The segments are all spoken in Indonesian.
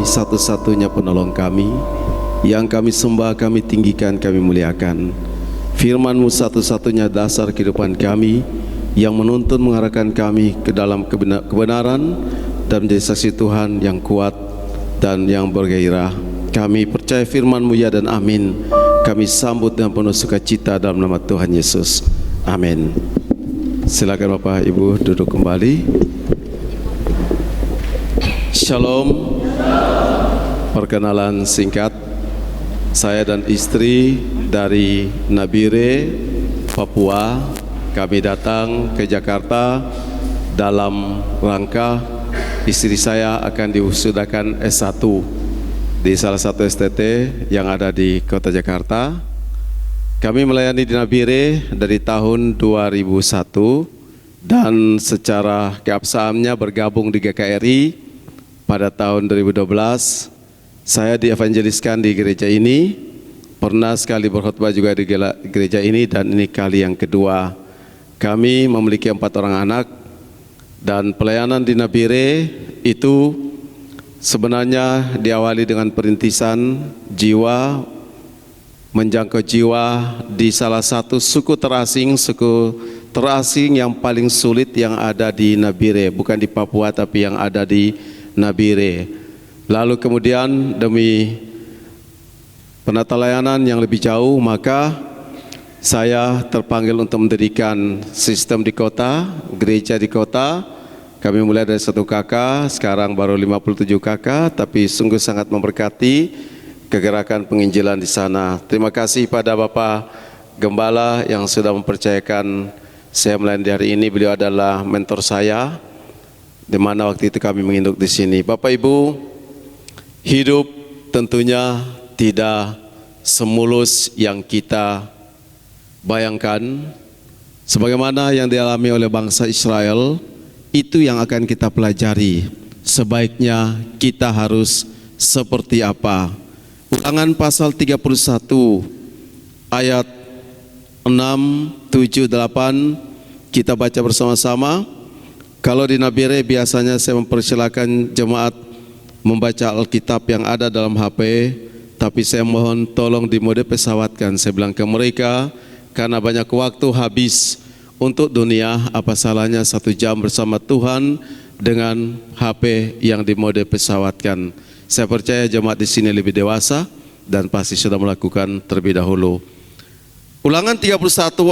satu-satunya penolong kami, yang kami sembah, kami tinggikan, kami muliakan. Firman-Mu satu-satunya dasar kehidupan kami, yang menuntun mengarahkan kami ke dalam kebenaran dan menjadi saksi Tuhan yang kuat dan yang bergairah. Kami percaya firman-Mu ya dan amin. Kami sambut dengan penuh sukacita dalam nama Tuhan Yesus. Amin. Silakan Bapak Ibu duduk kembali. Shalom. Perkenalan singkat, saya dan istri dari Nabire, Papua. Kami datang ke Jakarta dalam rangka istri saya akan diwisudakan S1 di salah satu STT yang ada di Kota Jakarta. Kami melayani di Nabire dari tahun 2001 dan secara keabsahannya bergabung di GKRI pada tahun 2012. Saya dievangeliskan di gereja ini, pernah sekali berkhotbah juga di gereja ini, dan ini kali yang kedua. Kami memiliki 4 orang anak, dan pelayanan di Nabire itu sebenarnya diawali dengan perintisan jiwa, menjangkau jiwa di salah satu suku terasing yang paling sulit yang ada di Nabire, bukan di Papua tapi yang ada di Nabire. Lalu kemudian demi penata layanan yang lebih jauh, maka saya terpanggil untuk mendirikan sistem di kota, gereja di kota. Kami mulai dari 1 kakak, sekarang baru 57 kakak, tapi sungguh sangat memberkati kegerakan penginjilan di sana. Terima kasih pada Bapak Gembala yang sudah mempercayakan saya melayani hari ini. Beliau adalah mentor saya, di mana waktu itu kami menginduk di sini. Bapak Ibu, hidup tentunya tidak semulus yang kita bayangkan. Sebagaimana yang dialami oleh bangsa Israel, itu yang akan kita pelajari. Sebaiknya kita harus seperti apa? Ulangan pasal 31 ayat 6, 7, 8 kita baca bersama-sama. Kalau di Nabire biasanya saya mempersilakan jemaat membaca Alkitab yang ada dalam HP, tapi saya mohon tolong dimode pesawatkan. Saya bilang ke mereka, karena banyak waktu habis untuk dunia, apa salahnya 1 jam bersama Tuhan dengan HP yang dimode pesawatkan. Saya percaya jemaat di sini lebih dewasa dan pasti sudah melakukan terlebih dahulu. Ulangan 31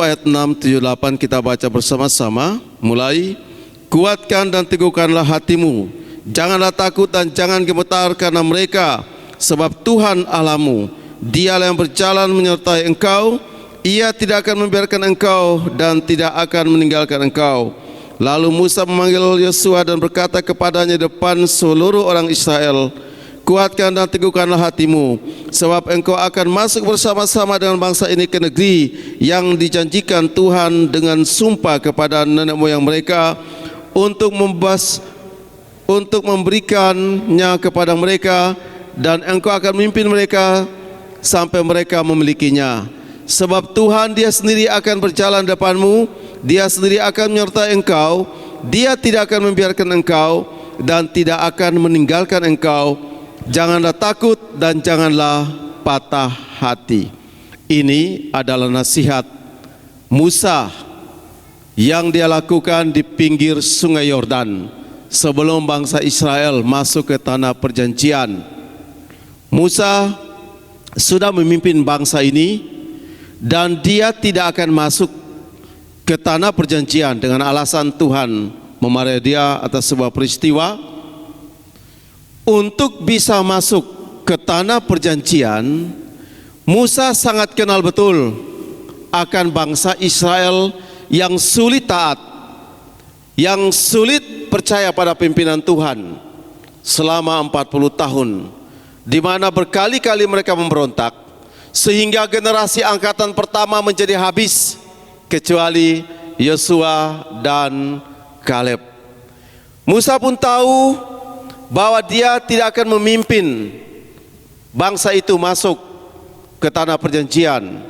ayat 6, 7, 8 kita baca bersama-sama. Mulai. Kuatkan dan teguhkanlah hatimu, janganlah takut dan jangan gemetar karena mereka, sebab Tuhan Allahmu, Dialah yang berjalan menyertai engkau. Ia tidak akan membiarkan engkau dan tidak akan meninggalkan engkau. Lalu Musa memanggil Yosua dan berkata kepadanya depan seluruh orang Israel, kuatkan dan teguhkanlah hatimu, sebab engkau akan masuk bersama-sama dengan bangsa ini ke negeri yang dijanjikan Tuhan dengan sumpah kepada nenek moyang mereka, untuk memberikannya kepada mereka, dan engkau akan memimpin mereka sampai mereka memilikinya. Sebab Tuhan Dia sendiri akan berjalan depanmu, Dia sendiri akan menyertai engkau, Dia tidak akan membiarkan engkau dan tidak akan meninggalkan engkau. Janganlah takut dan janganlah patah hati. Ini adalah nasihat Musa yang dia lakukan di pinggir sungai Yordan sebelum bangsa Israel masuk ke tanah perjanjian. Musa sudah memimpin bangsa ini dan dia tidak akan masuk ke tanah perjanjian dengan alasan Tuhan memarahi dia atas sebuah peristiwa. Untuk bisa masuk ke tanah perjanjian, Musa sangat kenal betul akan bangsa Israel yang sulit taat, yang sulit percaya pada pimpinan Tuhan selama 40 tahun, di mana berkali-kali mereka memberontak, sehingga generasi angkatan pertama menjadi habis, kecuali Yosua dan Kaleb. Musa pun tahu bahwa dia tidak akan memimpin bangsa itu masuk ke tanah perjanjian.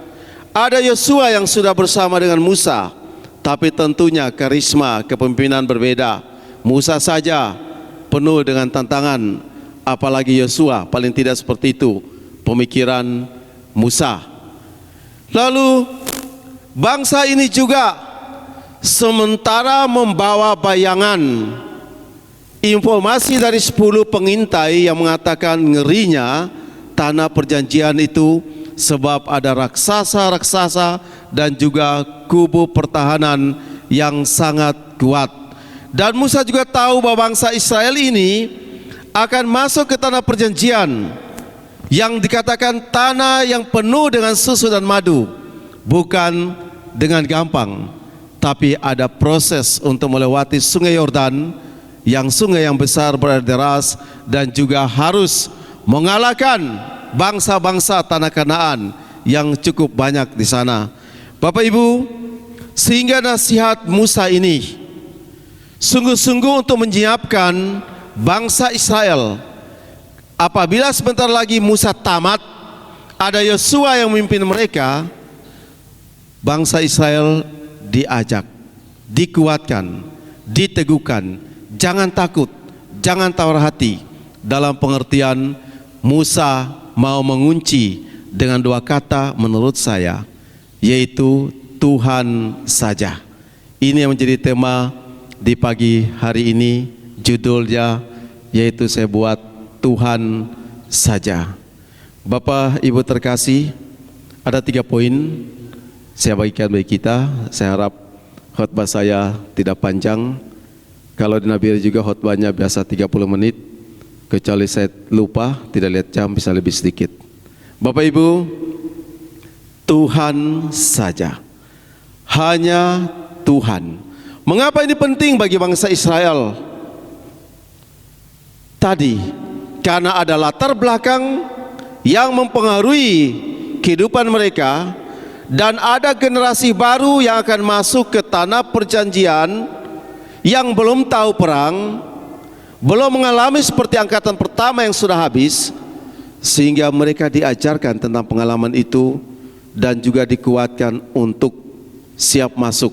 Ada Yosua yang sudah bersama dengan Musa, tapi tentunya karisma kepemimpinan berbeda. Musa saja penuh dengan tantangan, apalagi Yosua, paling tidak seperti itu pemikiran Musa. Lalu bangsa ini juga sementara membawa bayangan informasi dari 10 pengintai yang mengatakan ngerinya tanah perjanjian itu sebab ada raksasa-raksasa dan juga kubu pertahanan yang sangat kuat. Dan Musa juga tahu bahwa bangsa Israel ini akan masuk ke tanah perjanjian yang dikatakan tanah yang penuh dengan susu dan madu, bukan dengan gampang, tapi ada proses untuk melewati sungai Yordan, yang sungai yang besar berderas, dan juga harus mengalahkan bangsa-bangsa tanah Kanaan yang cukup banyak di sana. Bapak Ibu, sehingga nasihat Musa ini sungguh-sungguh untuk menyiapkan bangsa Israel. Apabila sebentar lagi Musa tamat, ada Yosua yang memimpin mereka, bangsa Israel diajak, dikuatkan, diteguhkan, jangan takut, jangan tawar hati. Dalam pengertian Musa mau mengunci dengan 2 kata menurut saya, yaitu Tuhan saja. Ini yang menjadi tema di pagi hari ini, judulnya yaitu saya buat Tuhan saja. Bapak Ibu terkasih, ada 3 poin saya bagikan bagi kita. Saya harap khotbah saya tidak panjang. Kalau di Nabire juga khotbahnya biasa 30 menit, kecuali saya lupa, tidak lihat jam, bisa lebih sedikit. Bapak Ibu, Tuhan saja, hanya Tuhan. Mengapa ini penting bagi bangsa Israel? Tadi, karena ada latar belakang yang mempengaruhi kehidupan mereka, dan ada generasi baru yang akan masuk ke tanah perjanjian yang belum tahu perang, belum mengalami seperti angkatan pertama yang sudah habis, sehingga mereka diajarkan tentang pengalaman itu dan juga dikuatkan untuk siap masuk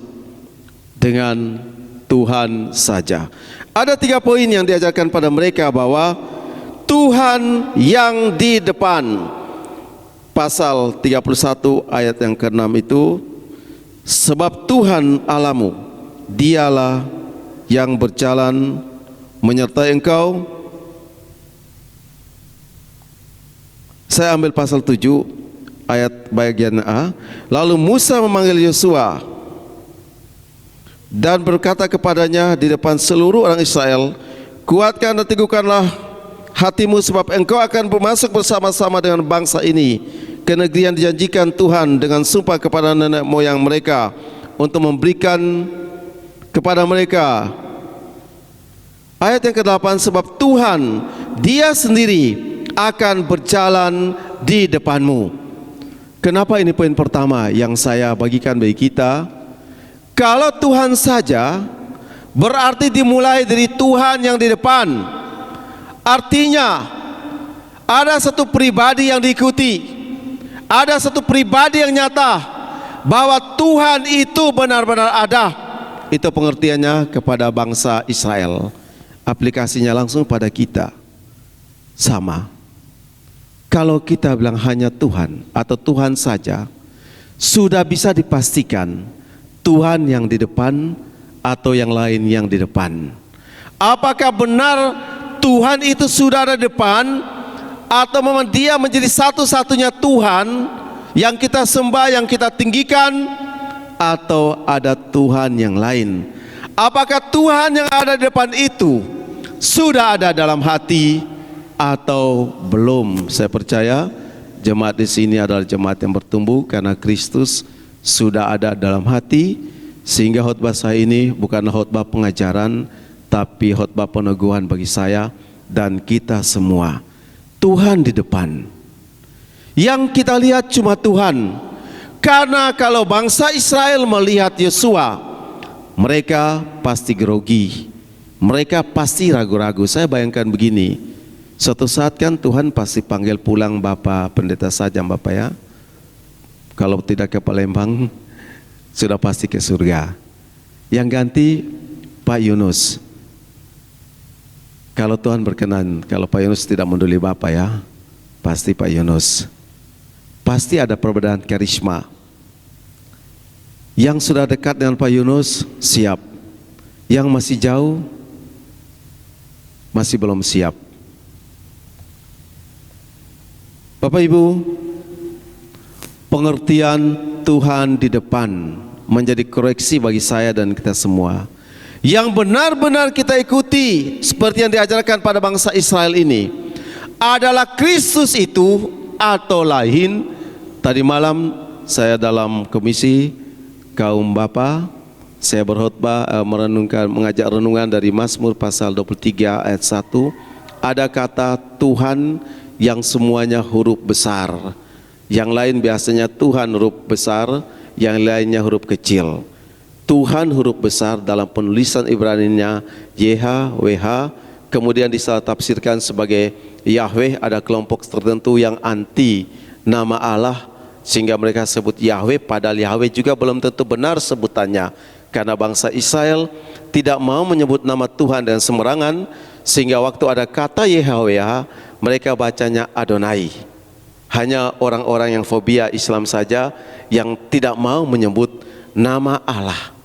dengan Tuhan saja. Ada 3 poin yang diajarkan pada mereka, bahwa Tuhan yang di depan. Pasal 31 ayat yang ke-6 itu, sebab Tuhan Allahmu, dialah yang berjalan menyertai engkau. Saya ambil pasal 7 ayat bagian A. Lalu Musa memanggil Yosua dan berkata kepadanya di depan seluruh orang Israel, kuatkan dan teguhkanlah hatimu, sebab engkau akan masuk bersama-sama dengan bangsa ini ke negeri yang dijanjikan Tuhan dengan sumpah kepada nenek moyang mereka, untuk memberikan kepada mereka. Ayat yang ke-8, sebab Tuhan Dia sendiri akan berjalan di depanmu. Kenapa ini poin pertama yang saya bagikan bagi kita? Kalau Tuhan saja, berarti dimulai dari Tuhan yang di depan. Artinya ada satu pribadi yang diikuti, ada satu pribadi yang nyata bahwa Tuhan itu benar-benar ada. Itu pengertiannya kepada bangsa Israel. Aplikasinya langsung pada kita sama. Kalau kita bilang hanya Tuhan atau Tuhan saja, sudah bisa dipastikan Tuhan yang di depan atau yang lain yang di depan. Apakah benar Tuhan itu sudah ada di depan, atau memang Dia menjadi satu-satunya Tuhan yang kita sembah, yang kita tinggikan, atau ada Tuhan yang lain? Apakah Tuhan yang ada di depan itu sudah ada dalam hati atau belum? Saya percaya jemaat di sini adalah jemaat yang bertumbuh karena Kristus sudah ada dalam hati, sehingga khotbah saya ini bukan khotbah pengajaran, tapi khotbah peneguhan bagi saya dan kita semua. Tuhan di depan. Yang kita lihat cuma Tuhan. Karena kalau bangsa Israel melihat Yosua, mereka pasti grogi, mereka pasti ragu-ragu. Saya bayangkan begini, suatu saat kan Tuhan pasti panggil pulang Bapak Pendeta Sajam, Bapak ya. Kalau tidak ke Palembang, sudah pasti ke surga. Yang ganti Pak Yunus. Kalau Tuhan berkenan, kalau Pak Yunus tidak menduli Bapak ya, pasti Pak Yunus. Pasti ada perbedaan karisma. Yang sudah dekat dengan Pak Yunus, siap. Yang masih jauh, masih belum siap. Bapak Ibu, pengertian Tuhan di depan menjadi koreksi bagi saya dan kita semua. Yang benar-benar kita ikuti seperti yang diajarkan pada bangsa Israel ini adalah Kristus itu atau lain. Tadi malam saya dalam komisi kaum bapa, saya berkhotbah mengajak renungan dari Mazmur pasal 23 ayat 1. Ada kata Tuhan yang semuanya huruf besar. Yang lain biasanya Tuhan huruf besar, yang lainnya huruf kecil. Tuhan huruf besar dalam penulisan Ibrani-nya YHWH, kemudian disalah tafsirkan sebagai Yahweh. Ada kelompok tertentu yang anti nama Allah sehingga mereka sebut Yahweh, padahal Yahweh juga belum tentu benar sebutannya, karena bangsa Israel tidak mau menyebut nama Tuhan dan sembarangan, sehingga waktu ada kata YHWH mereka bacanya Adonai. Hanya orang-orang yang fobia Islam saja yang tidak mau menyebut nama Allah.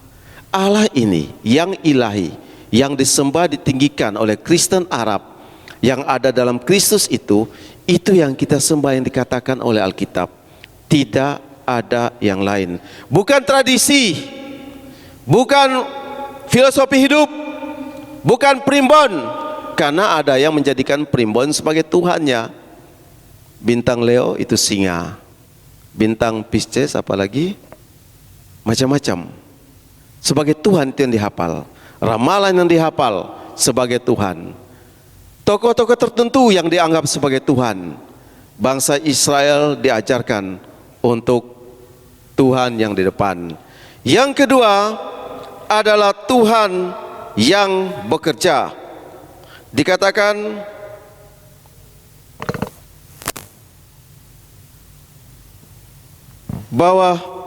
Allah ini yang ilahi, yang disembah ditinggikan oleh Kristen Arab, yang ada dalam Kristus itu yang kita sembah, yang dikatakan oleh Alkitab. Tidak ada yang lain. Bukan tradisi, bukan filosofi hidup, bukan primbon, karena ada yang menjadikan primbon sebagai Tuhannya. Bintang Leo itu singa, bintang Pisces apalagi, macam-macam. Sebagai Tuhan itu yang dihafal, ramalan yang dihafal sebagai Tuhan, tokoh-tokoh tertentu yang dianggap sebagai Tuhan. Bangsa Israel diajarkan untuk Tuhan yang di depan. Yang kedua adalah Tuhan yang bekerja. Dikatakan bahwa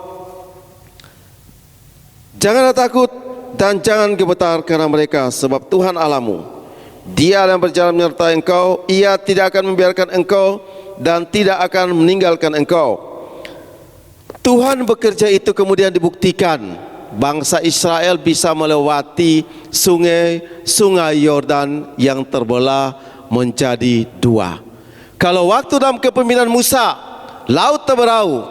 janganlah takut dan jangan gemetar karena mereka, sebab Tuhan Allahmu, Dia yang berjalan menyertai engkau, Ia tidak akan membiarkan engkau dan tidak akan meninggalkan engkau. Tuhan bekerja itu kemudian dibuktikan. Bangsa Israel bisa melewati sungai Yordan yang terbelah menjadi dua. Kalau waktu dalam kepemimpinan Musa, laut Teberau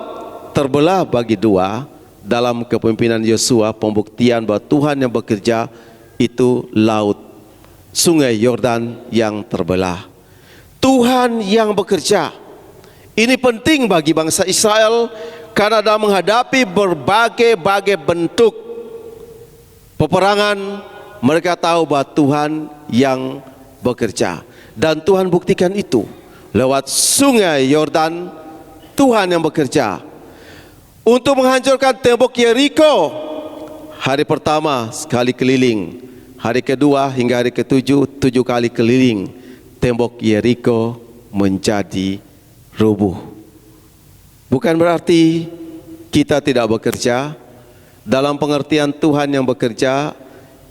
terbelah bagi dua. Dalam kepemimpinan Yosua, pembuktian bahwa Tuhan yang bekerja itu laut, sungai Yordan yang terbelah. Tuhan yang bekerja. Ini penting bagi bangsa Israel, karena dalam menghadapi berbagai bentuk peperangan, mereka tahu bahwa Tuhan yang bekerja. Dan Tuhan buktikan itu lewat sungai Yordan. Tuhan yang bekerja untuk menghancurkan tembok Yeriko. Hari pertama sekali keliling, hari kedua hingga hari ketujuh 7 kali keliling, tembok Yeriko menjadi rubuh. Bukan berarti kita tidak bekerja. Dalam pengertian Tuhan yang bekerja,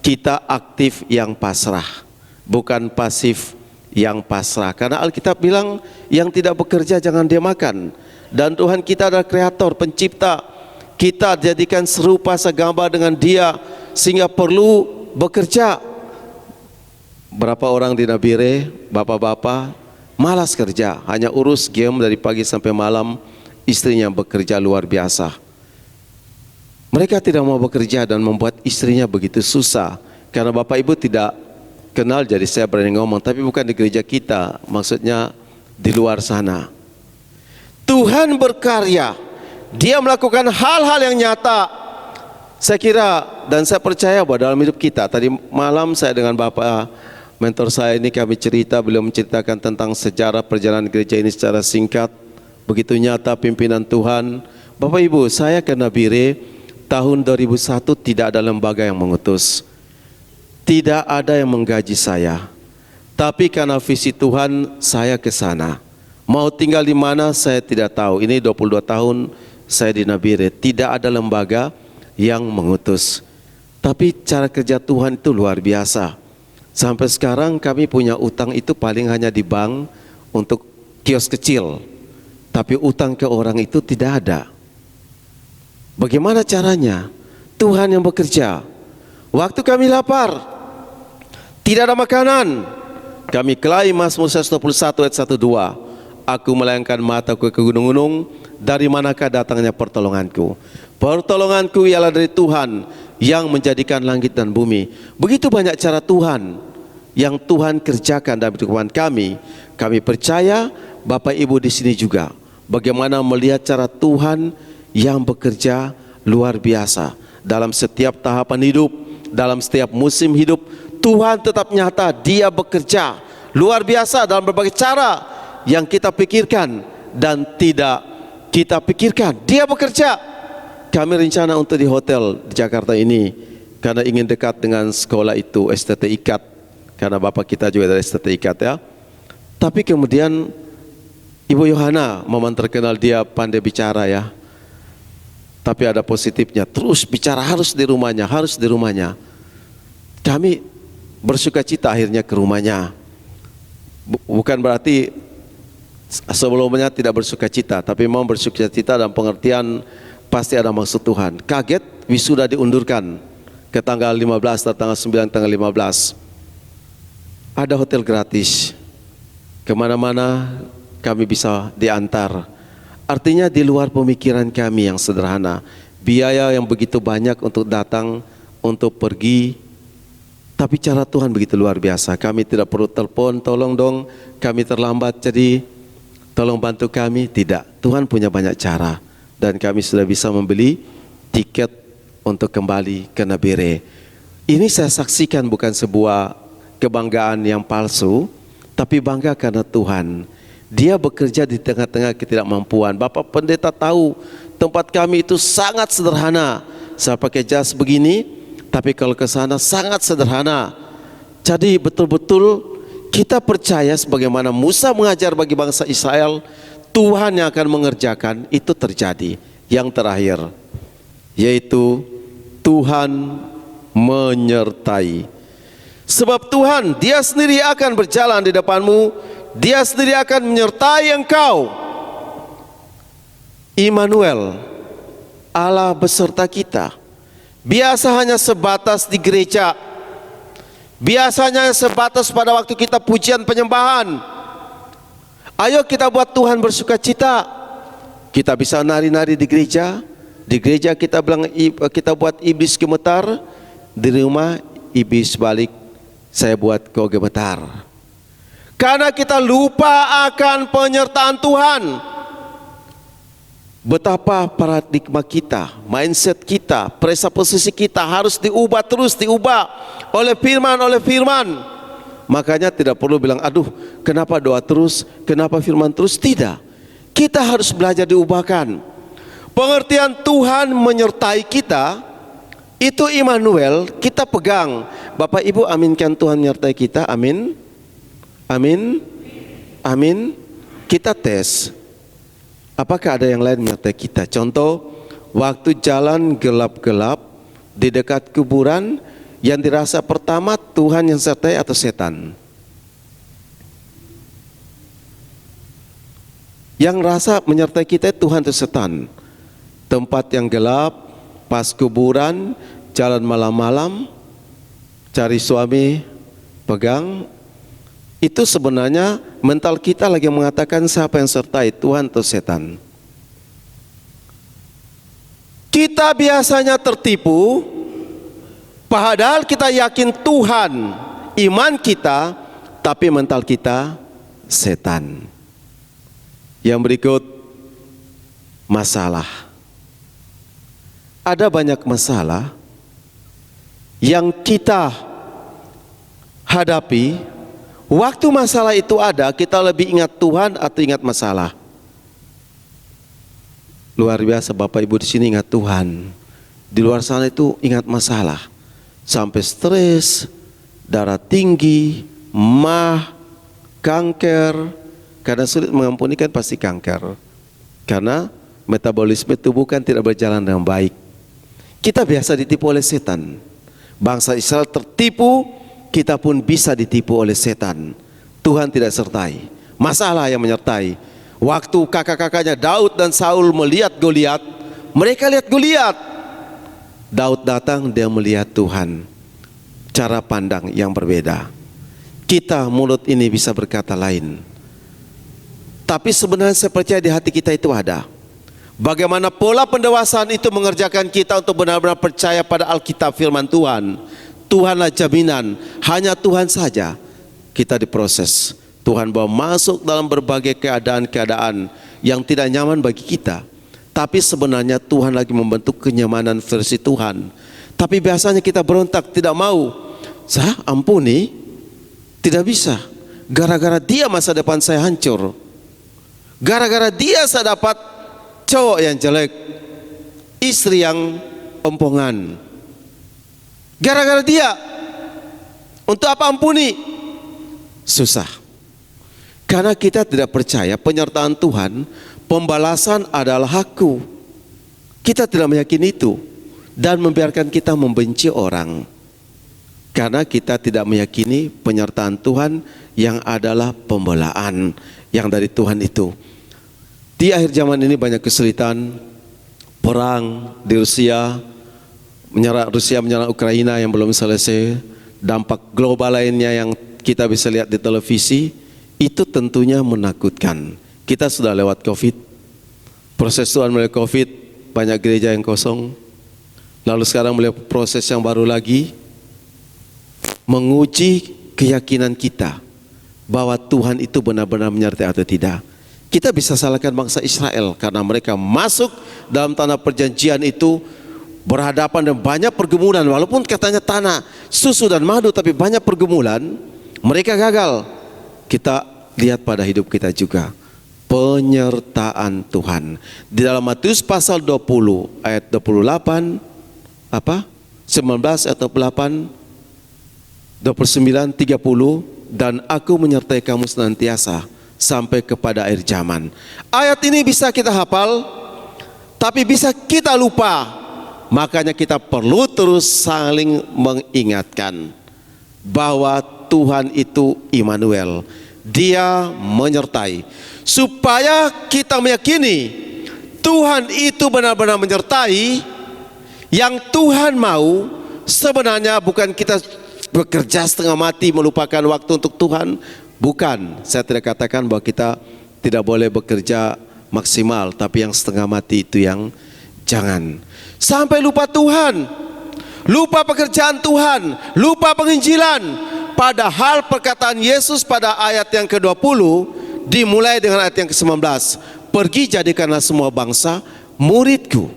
kita aktif yang pasrah, bukan pasif yang pasrah. Karena Alkitab bilang yang tidak bekerja jangan dia makan. Dan Tuhan kita adalah kreator, pencipta. Kita jadikan serupa segambar dengan Dia, sehingga perlu bekerja. Berapa orang di Nabire, bapak-bapak malas kerja, hanya urus game dari pagi sampai malam. Istrinya bekerja luar biasa. Mereka tidak mau bekerja dan membuat istrinya begitu susah. Karena bapak ibu tidak kenal, jadi saya berani ngomong, tapi bukan di gereja kita, maksudnya di luar sana. Tuhan berkarya, Dia melakukan hal-hal yang nyata. Saya kira dan saya percaya bahwa dalam hidup kita, tadi malam saya dengan Bapak mentor saya ini kami cerita, beliau menceritakan tentang sejarah perjalanan gereja ini secara singkat. Begitu nyata pimpinan Tuhan. Bapak Ibu, saya ke Nabire tahun 2001 tidak ada lembaga yang mengutus, tidak ada yang menggaji saya. Tapi karena visi Tuhan saya ke sana. Mau tinggal di mana saya tidak tahu. Ini 22 tahun saya di Nabire, tidak ada lembaga yang mengutus. Tapi cara kerja Tuhan itu luar biasa. Sampai sekarang kami punya utang itu paling hanya di bank untuk kios kecil, tapi utang ke orang itu tidak ada. Bagaimana caranya? Tuhan yang bekerja. Waktu kami lapar, tidak ada makanan, kami kelai Mazmur 121 ayat 1-2. Aku melayangkan mataku ke gunung-gunung, dari manakah datangnya pertolonganku? Pertolonganku ialah dari Tuhan yang menjadikan langit dan bumi. Begitu banyak cara Tuhan yang Tuhan kerjakan dalam kehidupan kami. Kami percaya Bapak Ibu di sini juga bagaimana melihat cara Tuhan yang bekerja luar biasa dalam setiap tahapan hidup, dalam setiap musim hidup. Tuhan tetap nyata, Dia bekerja luar biasa dalam berbagai cara yang kita pikirkan dan tidak kita pikirkan. Dia bekerja. Kami rencana untuk di hotel di Jakarta ini karena ingin dekat dengan sekolah itu, STT IKAT, karena bapak kita juga dari STT IKAT ya. Tapi kemudian Ibu Yohana memang terkenal dia pandai bicara ya. Tapi ada positifnya, terus bicara harus di rumahnya, harus di rumahnya. Kami bersuka cita akhirnya ke rumahnya. Bukan berarti sebelumnya tidak bersuka cita, tapi memang bersuka cita dalam pengertian pasti ada maksud Tuhan. Kaget wisuda diundurkan ke tanggal 15 atau tanggal 9 tanggal 15. Ada hotel gratis, kemana-mana kami bisa diantar. Artinya di luar pemikiran kami yang sederhana, biaya yang begitu banyak untuk datang, untuk pergi, tapi cara Tuhan begitu luar biasa. Kami tidak perlu telepon, tolong dong kami terlambat jadi tolong bantu kami. Tidak, Tuhan punya banyak cara. Dan kami sudah bisa membeli tiket untuk kembali ke Nabire. Ini saya saksikan bukan sebuah kebanggaan yang palsu, tapi bangga karena Tuhan. Dia bekerja di tengah-tengah ketidakmampuan. Bapak pendeta tahu tempat kami itu sangat sederhana. Saya pakai jas begini, tapi kalau ke sana sangat sederhana. Jadi betul-betul kita percaya sebagaimana Musa mengajar bagi bangsa Israel, Tuhan yang akan mengerjakan itu terjadi. Yang terakhir, yaitu Tuhan menyertai. Sebab Tuhan, Dia sendiri akan berjalan di depanmu, Dia sendiri akan menyertai engkau. Immanuel, Allah beserta kita. Biasa hanya sebatas di gereja, biasanya sebatas pada waktu kita pujian penyembahan. Ayo kita buat Tuhan bersuka cita. Kita bisa nari-nari di gereja. Di gereja kita bilang kita buat iblis gemetar. Di rumah iblis balik, saya buat kau gemetar. Karena kita lupa akan penyertaan Tuhan. Betapa paradigma kita, mindset kita, presupposisi kita harus diubah, terus diubah oleh firman. Makanya tidak perlu bilang, aduh kenapa doa terus, kenapa firman terus. Tidak, kita harus belajar diubahkan. Pengertian Tuhan menyertai kita itu Immanuel, kita pegang. Bapak Ibu aminkan Tuhan menyertai kita, amin. Amin. Amin. Kita tes, apakah ada yang lain menyertai kita. Contoh, waktu jalan gelap-gelap di dekat kuburan, yang dirasa pertama Tuhan yang sertai atau setan? Yang rasa menyertai kita Tuhan atau setan? Tempat yang gelap, pas kuburan, jalan malam-malam, cari suami, pegang. Itu sebenarnya mental kita lagi mengatakan siapa yang sertai, Tuhan atau setan. Kita biasanya tertipu, padahal kita yakin Tuhan, iman kita, tapi mental kita setan. Yang berikut, masalah. Ada banyak masalah yang kita hadapi. Waktu masalah itu ada, kita lebih ingat Tuhan atau ingat masalah? Luar biasa, Bapak Ibu di sini ingat Tuhan. Di luar sana itu ingat masalah. Sampai stres, darah tinggi, mah, kanker. Karena sulit mengampuni kan pasti kanker. Karena metabolisme tubuh kan tidak berjalan dengan baik. Kita biasa ditipu oleh setan. Bangsa Israel tertipu kita pun bisa ditipu oleh setan. Tuhan tidak sertai. Masalah yang menyertai. Waktu kakak-kakaknya Daud dan Saul melihat Goliat, mereka lihat Goliat. Daud datang, dia melihat Tuhan. Cara pandang yang berbeda. Kita mulut ini bisa berkata lain, tapi sebenarnya saya percaya di hati kita itu ada. Bagaimana pola pendewasaan itu mengerjakan kita untuk benar-benar percaya pada Alkitab firman Tuhan. Tuhanlah jaminan, hanya Tuhan saja. Kita diproses, Tuhan bawa masuk dalam berbagai keadaan-keadaan yang tidak nyaman bagi kita. Tapi sebenarnya Tuhan lagi membentuk kenyamanan versi Tuhan. Tapi biasanya kita berontak, tidak mau. Ampuni, tidak bisa. Gara-gara dia masa depan saya hancur. Gara-gara dia saya dapat cowok yang jelek, istri yang empongan. Gara-gara dia, untuk apa ampuni? Susah. Karena kita tidak percaya penyertaan Tuhan, pembalasan adalah hakku. Kita tidak meyakini itu dan membiarkan kita membenci orang. Karena kita tidak meyakini penyertaan Tuhan yang adalah pembelaan yang dari Tuhan itu. Di akhir zaman ini banyak kesulitan, perang di Rusia menyerang Ukraina yang belum selesai, dampak global lainnya yang kita bisa lihat di televisi, itu tentunya menakutkan. Kita sudah lewat COVID, proses Tuhan melalui COVID, banyak gereja yang kosong. Lalu sekarang melihat proses yang baru lagi, menguji keyakinan kita bahwa Tuhan itu benar-benar menyertai atau tidak. Kita bisa salahkan bangsa Israel karena mereka masuk dalam tanah perjanjian itu berhadapan dengan banyak pergumulan. Walaupun katanya tanah susu dan madu, tapi banyak pergumulan, mereka gagal. Kita lihat pada hidup kita juga penyertaan Tuhan. Di dalam Matius pasal 20 ayat 28 19 atau 8 29, 30, dan aku menyertai kamu senantiasa sampai kepada akhir zaman. Ayat ini bisa kita hafal, tapi bisa kita lupa. Makanya kita perlu terus saling mengingatkan bahwa Tuhan itu Immanuel. Dia menyertai. Supaya kita meyakini Tuhan itu benar-benar menyertai, yang Tuhan mau sebenarnya bukan kita bekerja setengah mati melupakan waktu untuk Tuhan. Bukan, saya tidak katakan bahwa kita tidak boleh bekerja maksimal, tapi yang setengah mati itu yang jangan. Sampai lupa Tuhan, lupa pekerjaan Tuhan, lupa penginjilan. Padahal perkataan Yesus pada ayat yang ke-20 dimulai dengan ayat yang ke-19. Pergi jadikanlah semua bangsa muridku.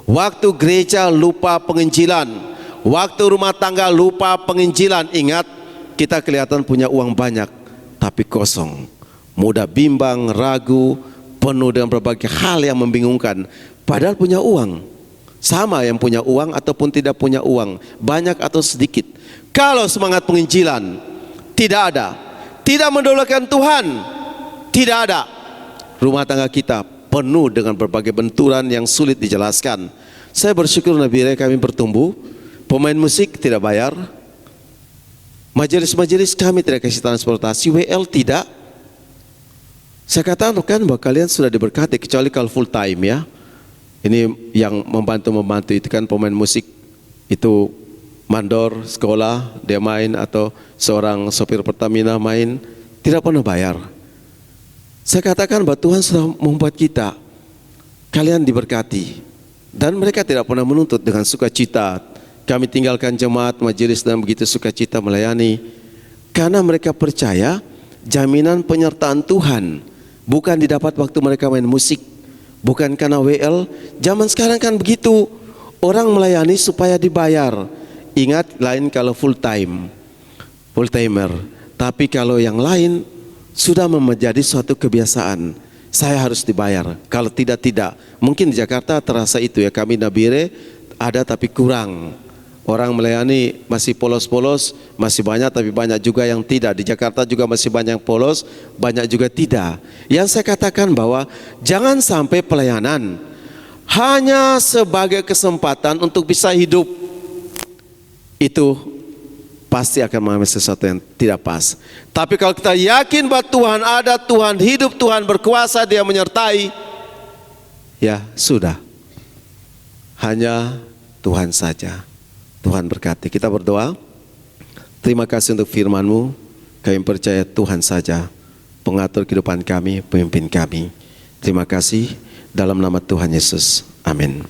Waktu gereja lupa penginjilan, waktu rumah tangga lupa penginjilan. Ingat, kita kelihatan punya uang banyak, tapi kosong, mudah bimbang, ragu, penuh dengan berbagai hal yang membingungkan. Padahal punya uang. Sama yang punya uang ataupun tidak punya uang, banyak atau sedikit. Kalau semangat penginjilan tidak ada, tidak mendahulukan Tuhan, tidak ada, rumah tangga kita penuh dengan berbagai benturan yang sulit dijelaskan. Saya bersyukur Nabire kami bertumbuh. Pemain musik tidak bayar, majelis-majelis kami tidak kasih transportasi, WL tidak. Saya katakan bahwa kalian sudah diberkati, kecuali kalau full time ya. Ini yang membantu itu kan pemain musik itu mandor sekolah, dia main, atau seorang sopir Pertamina main, tidak pernah bayar. Saya katakan bahwa Tuhan sudah membuat kita, kalian diberkati, dan mereka tidak pernah menuntut dengan sukacita. Kami tinggalkan jemaat majelis dan begitu sukacita melayani, karena mereka percaya jaminan penyertaan Tuhan bukan didapat waktu mereka main musik, bukan karena WL. Zaman sekarang kan begitu, orang melayani supaya dibayar. Ingat, lain kalau full timer. Tapi kalau yang lain sudah menjadi suatu kebiasaan, saya harus dibayar. Kalau tidak. Mungkin di Jakarta terasa itu ya, kami Nabire ada tapi kurang. Orang melayani masih polos-polos, masih banyak, tapi banyak juga yang tidak. Di Jakarta juga masih banyak polos, banyak juga tidak. Yang saya katakan bahwa jangan sampai pelayanan hanya sebagai kesempatan untuk bisa hidup. Itu pasti akan mengalami sesuatu yang tidak pas. Tapi kalau kita yakin bahwa Tuhan ada, Tuhan hidup, Tuhan berkuasa, Dia menyertai, ya sudah. Hanya Tuhan saja. Tuhan berkati. Kita berdoa. Terima kasih untuk firman-Mu. Kami percaya Tuhan saja pengatur kehidupan kami, pemimpin kami. Terima kasih dalam nama Tuhan Yesus. Amin.